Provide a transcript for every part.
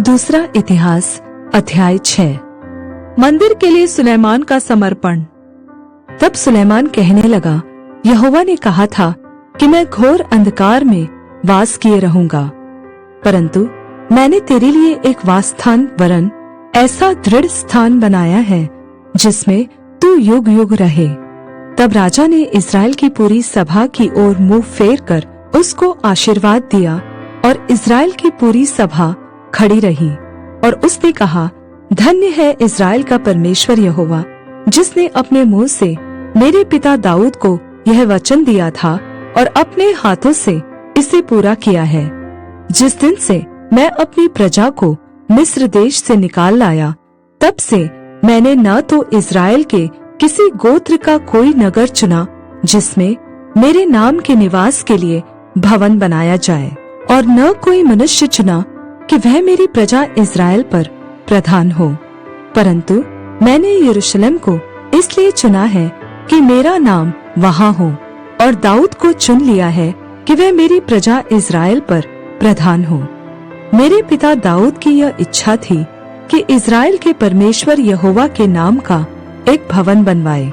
दूसरा इतिहास अध्याय 6। मंदिर के लिए सुलेमान का समर्पण। तब सुलेमान कहने लगा, यहोवा ने कहा था कि मैं घोर अंधकार में वास किए रहूंगा, परंतु मैंने तेरे लिए एक वासस्थान वरन ऐसा दृढ़ स्थान बनाया है जिसमें तू युग युग रहे। तब राजा ने इस्राएल की पूरी सभा की ओर मुंह फेर कर उसको आशीर्वाद दिया, और इस्राएल की पूरी सभा खड़ी रही। और उसने कहा, धन्य है इस्राएल का परमेश्वर यहोवा, जिसने अपने मुंह से मेरे पिता दाऊद को यह वचन दिया था और अपने हाथों से इसे पूरा किया है। जिस दिन से मैं अपनी प्रजा को मिस्र देश से निकाल लाया, तब से मैंने न तो इस्राएल के किसी गोत्र का कोई नगर चुना जिसमें मेरे नाम के निवास के लिए भवन बनाया जाए, और न कोई मनुष्य चुना कि वह मेरी प्रजा इस्राएल पर प्रधान हो, परंतु मैंने यरूशलेम को इसलिए चुना है कि मेरा नाम वहाँ हो, और दाऊद को चुन लिया है कि वह मेरी प्रजा इस्राएल पर प्रधान हो। मेरे पिता दाऊद की यह इच्छा थी कि इस्राएल के परमेश्वर यहोवा के नाम का एक भवन बनवाए,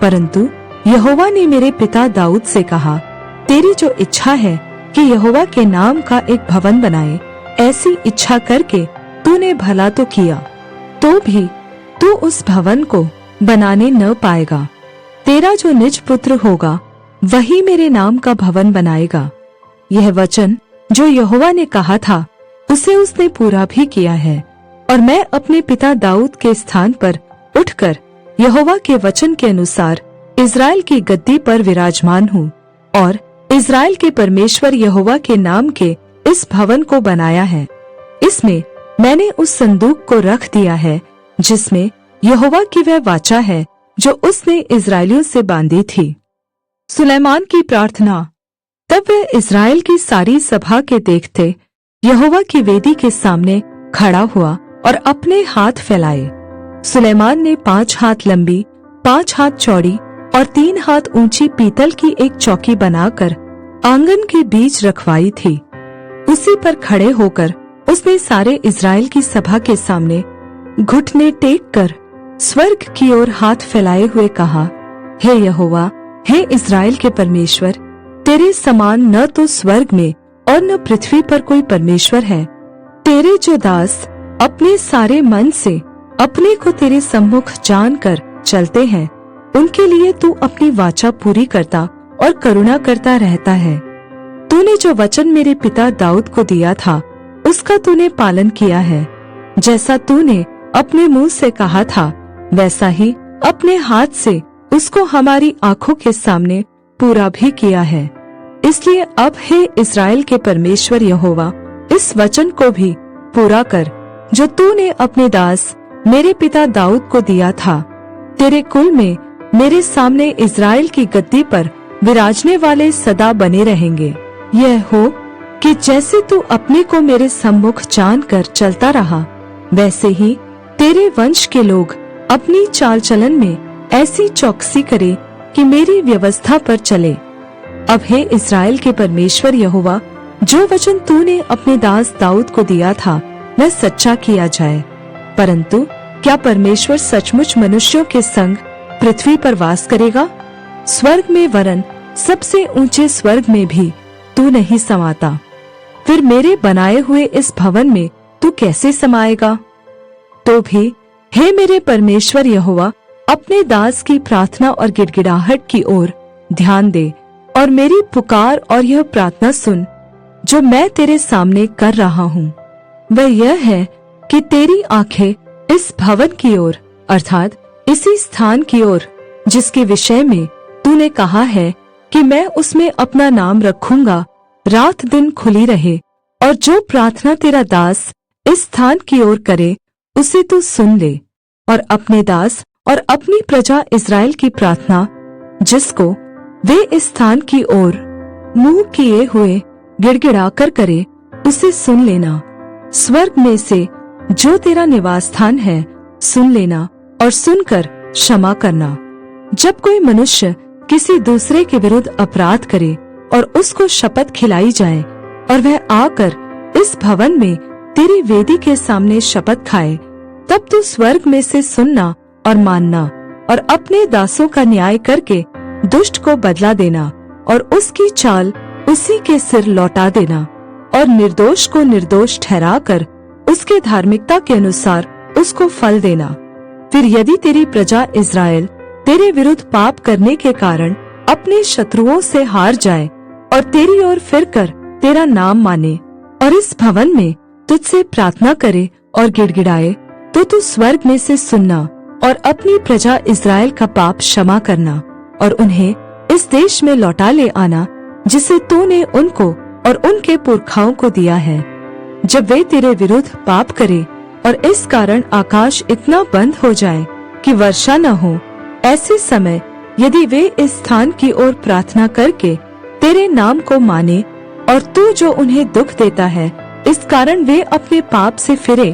परंतु यहोवा ने मेरे पिता दाऊद से कहा, तेरी जो इच्छा है कि यहोवा के नाम का एक भवन बनाए, ऐसी इच्छा करके तूने भला तो किया, तो भी तू उस भवन को बनाने न पाएगा। तेरा जो निज पुत्र होगा वही मेरे नाम का भवन बनाएगा। यह वचन जो यहोवा ने कहा था उसे उसने पूरा भी किया है, और मैं अपने पिता दाऊद के स्थान पर उठकर यहोवा के वचन के अनुसार इस्राएल की गद्दी पर विराजमान हूँ, और इस्राएल के परमेश्वर यहोवा के नाम के इस भवन को बनाया है। इसमें मैंने उस संदूक को रख दिया है जिसमें यहोवा की वह वाचा है जो उसने इस्राएलियों से बांधी थी। सुलेमान की प्रार्थना। तब वह इस्राएल की सारी सभा के देखते यहोवा की वेदी के सामने खड़ा हुआ और अपने हाथ फैलाए। सुलेमान ने 5 हाथ लंबी, 5 हाथ चौड़ी और 3 हाथ ऊंची पीतल की एक चौकी बनाकर आंगन के बीच रखवाई थी। उसी पर खड़े होकर उसने सारे इस्राएल की सभा के सामने घुटने टेक कर स्वर्ग की ओर हाथ फैलाए हुए कहा, हे यहोवा, हे इस्राएल के परमेश्वर, तेरे समान न तो स्वर्ग में और न पृथ्वी पर कोई परमेश्वर है। तेरे जो दास अपने सारे मन से अपने को तेरे सम्मुख जान कर चलते हैं, उनके लिए तू अपनी वाचा पूरी करता और करुणा करता रहता है। तूने जो वचन मेरे पिता दाऊद को दिया था उसका तूने पालन किया है। जैसा तूने अपने मुंह से कहा था वैसा ही अपने हाथ से उसको हमारी आंखों के सामने पूरा भी किया है। इसलिए अब हे इस्राएल के परमेश्वर यहोवा, इस वचन को भी पूरा कर जो तूने अपने दास मेरे पिता दाऊद को दिया था। तेरे कुल में मेरे सामने इस्राएल की गद्दी पर विराजने वाले सदा बने रहेंगे। यह हो कि जैसे तू अपने को मेरे सम्मुख जान कर चलता रहा, वैसे ही तेरे वंश के लोग अपनी चाल चलन में ऐसी चौकसी करे कि मेरी व्यवस्था पर चले। अब हे इस्राएल के परमेश्वर यहोवा, जो वचन तूने अपने दास दाऊद को दिया था वह सच्चा किया जाए। परंतु क्या परमेश्वर सचमुच मनुष्यों के संग पृथ्वी पर वास करेगा? स्वर्ग में वरन सबसे ऊंचे स्वर्ग में भी तू नहीं समाता। फिर मेरे बनाए हुए इस भवन में तू कैसे समाएगा? तो भी हे मेरे परमेश्वर यहोवा, अपने दास की प्रार्थना और गिड़गिड़ाहट की ओर ध्यान दे, और मेरी पुकार और यह प्रार्थना सुन जो मैं तेरे सामने कर रहा हूँ। वह यह है कि तेरी आंखें इस भवन की ओर, अर्थात इसी स्थान की ओर जिसके विषय में तूने कहा है कि मैं उसमें अपना नाम रखूंगा, रात दिन खुली रहे, और जो प्रार्थना तेरा दास इस स्थान की ओर करे उसे तू सुन ले, और अपने दास और अपनी प्रजा इस्राएल की प्रार्थना जिसको वे इस स्थान की ओर मुंह किए हुए गिड़गिड़ाकर करे उसे सुन लेना। स्वर्ग में से जो तेरा निवास स्थान है सुन लेना, और सुनकर क्षमा करना। जब कोई मनुष्य किसी दूसरे के विरुद्ध अपराध करे और उसको शपथ खिलाई जाए, और वह आकर इस भवन में तेरी वेदी के सामने शपथ खाए, तब तू स्वर्ग में से सुनना और मानना और अपने दासों का न्याय करके दुष्ट को बदला देना और उसकी चाल उसी के सिर लौटा देना और निर्दोष को निर्दोष ठहराकर उसके धार्मिकता के अनुसार उसको फल देना। फिर यदि तेरी प्रजा इस्राएल तेरे विरुद्ध पाप करने के कारण अपने शत्रुओं से हार जाए और तेरी ओर फिरकर तेरा नाम माने और इस भवन में तुझसे प्रार्थना करे और गिड़गिड़ाए, तो तू स्वर्ग में से सुनना और अपनी प्रजा इस्राएल का पाप क्षमा करना और उन्हें इस देश में लौटा ले आना जिसे तूने उनको और उनके पुरखाओं को दिया है। जब वे तेरे विरुद्ध पाप करे और इस कारण आकाश इतना बंद हो जाए कि वर्षा न हो, ऐसे समय यदि वे इस स्थान की ओर प्रार्थना करके तेरे नाम को माने और तू जो उन्हें दुख देता है इस कारण वे अपने पाप से फिरे,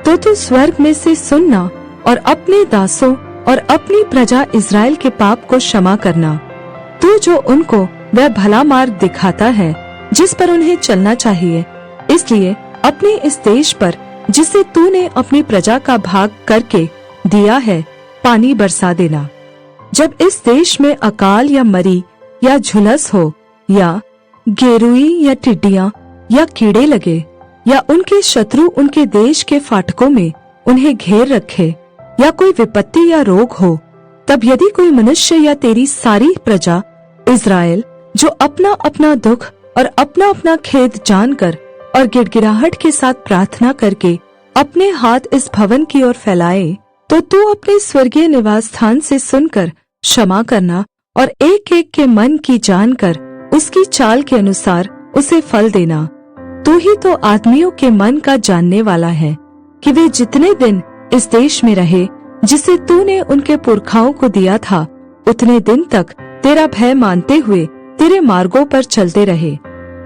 तो तू स्वर्ग में से सुनना और अपने दासों और अपनी प्रजा इस्राएल के पाप को क्षमा करना। तू जो उनको वह भला मार्ग दिखाता है जिस पर उन्हें चलना चाहिए, इसलिए अपने इस देश पर जिसे तूने अपनी प्रजा का भाग करके दिया है पानी बरसा देना। जब इस देश में अकाल या मरी या झुलस हो या गेरुई या टिड्डियां या कीड़े लगे या उनके शत्रु उनके देश के फाटकों में उन्हें घेर रखे या कोई विपत्ति या रोग हो, तब यदि कोई मनुष्य या तेरी सारी प्रजा इस्राएल जो अपना अपना दुख और अपना अपना खेद जानकर और गिड़गिड़ाहट के साथ प्रार्थना करके अपने हाथ इस भवन की ओर फैलाए, तो तू अपने स्वर्गीय निवास स्थान से सुनकर क्षमा करना और एक एक के मन की जानकर उसकी चाल के अनुसार उसे फल देना। तू ही तो आदमियों के मन का जानने वाला है कि वे जितने दिन इस देश में रहे जिसे तूने उनके पुरखाओं को दिया था, उतने दिन तक तेरा भय मानते हुए तेरे मार्गों पर चलते रहे।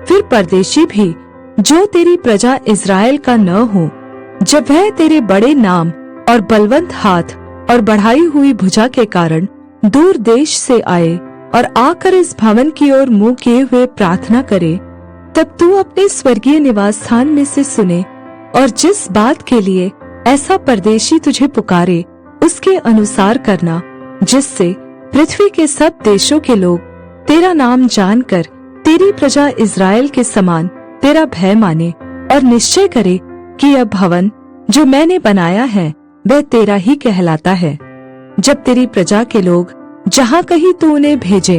फिर परदेशी भी जो तेरी प्रजा इस्राएल का न हो, जब वह तेरे बड़े नाम और बलवंत हाथ और बढ़ाई हुई भुजा के कारण दूर देश से आए और आकर इस भवन की ओर मुंह किए हुए प्रार्थना करे, तब तू अपने स्वर्गीय निवास स्थान में से सुने और जिस बात के लिए ऐसा परदेशी तुझे पुकारे उसके अनुसार करना, जिससे पृथ्वी के सब देशों के लोग तेरा नाम जानकर तेरी प्रजा इस्राएल के समान तेरा भय माने और निश्चय करे कि यह भवन जो मैंने बनाया है वह तेरा ही कहलाता है। जब तेरी प्रजा के लोग जहाँ कहीं तू उन्हें भेजे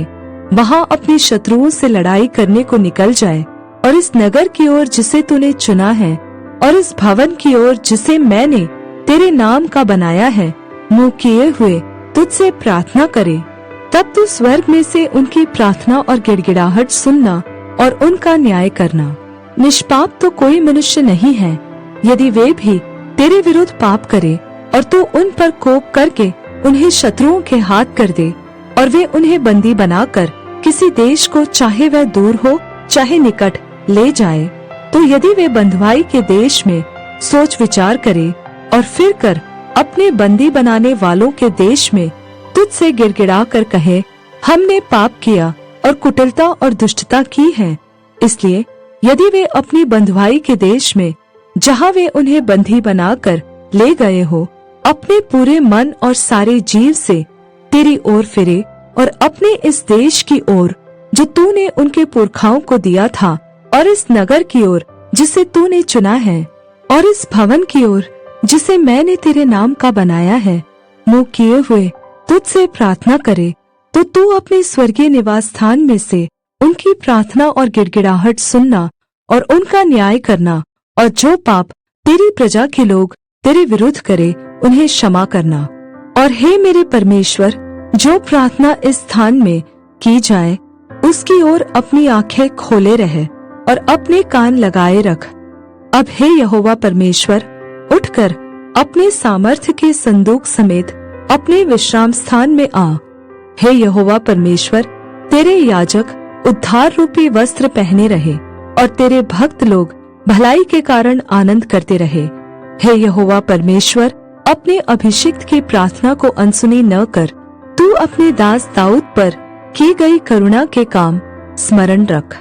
वहाँ अपने शत्रुओं से लड़ाई करने को निकल जाए और इस नगर की ओर जिसे तूने चुना है और इस भवन की ओर जिसे मैंने तेरे नाम का बनाया है मुंह किए हुए तुझसे प्रार्थना करे, तब तू स्वर्ग में से उनकी प्रार्थना और गिड़गिड़ाहट सुनना और उनका न्याय करना। निष्पाप तो कोई मनुष्य नहीं है, यदि वे भी तेरे विरुद्ध पाप करे और तू उन पर कोप करके उन्हें शत्रुओं के हाथ कर दे और वे उन्हें बंदी बनाकर किसी देश को चाहे वह दूर हो चाहे निकट ले जाए, तो यदि वे बंधुआई के देश में सोच विचार करे और फिर कर अपने बंदी बनाने वालों के देश में तुझसे गिड़गिड़ा कर कहे, हमने पाप किया और कुटिलता और दुष्टता की है, इसलिए यदि वे अपनी बंधुआई के देश में जहाँ वे उन्हें बंदी बनाकर ले गए हो अपने पूरे मन और सारे जीव से तेरी ओर फिरे और अपने इस देश की ओर जो तूने उनके पुरखाओं को दिया था और इस नगर की ओर जिसे तूने चुना है और इस भवन की ओर जिसे मैंने तेरे नाम का बनाया है मुंह किए हुए तुझसे प्रार्थना करे, तो तू अपने स्वर्गीय निवास स्थान में से उनकी प्रार्थना और गिड़गिड़ाहट सुनना और उनका न्याय करना और जो पाप तेरी प्रजा के लोग तेरे विरुद्ध करे उन्हें क्षमा करना। और हे मेरे परमेश्वर, जो प्रार्थना इस स्थान में की जाए उसकी ओर अपनी आंखें खोले रहे और अपने कान लगाए रख। अब हे यहोवा परमेश्वर, उठकर अपने सामर्थ्य के संदूक समेत अपने विश्राम स्थान में आ। हे यहोवा परमेश्वर, तेरे याजक उद्धार रूपी वस्त्र पहने रहे और तेरे भक्त लोग भलाई के कारण आनंद करते रहे। हे यहोवा परमेश्वर, अपने अभिषिक्त की प्रार्थना को अनसुनी न कर। तू अपने दास दाऊद पर की गई करुणा के काम स्मरण रख।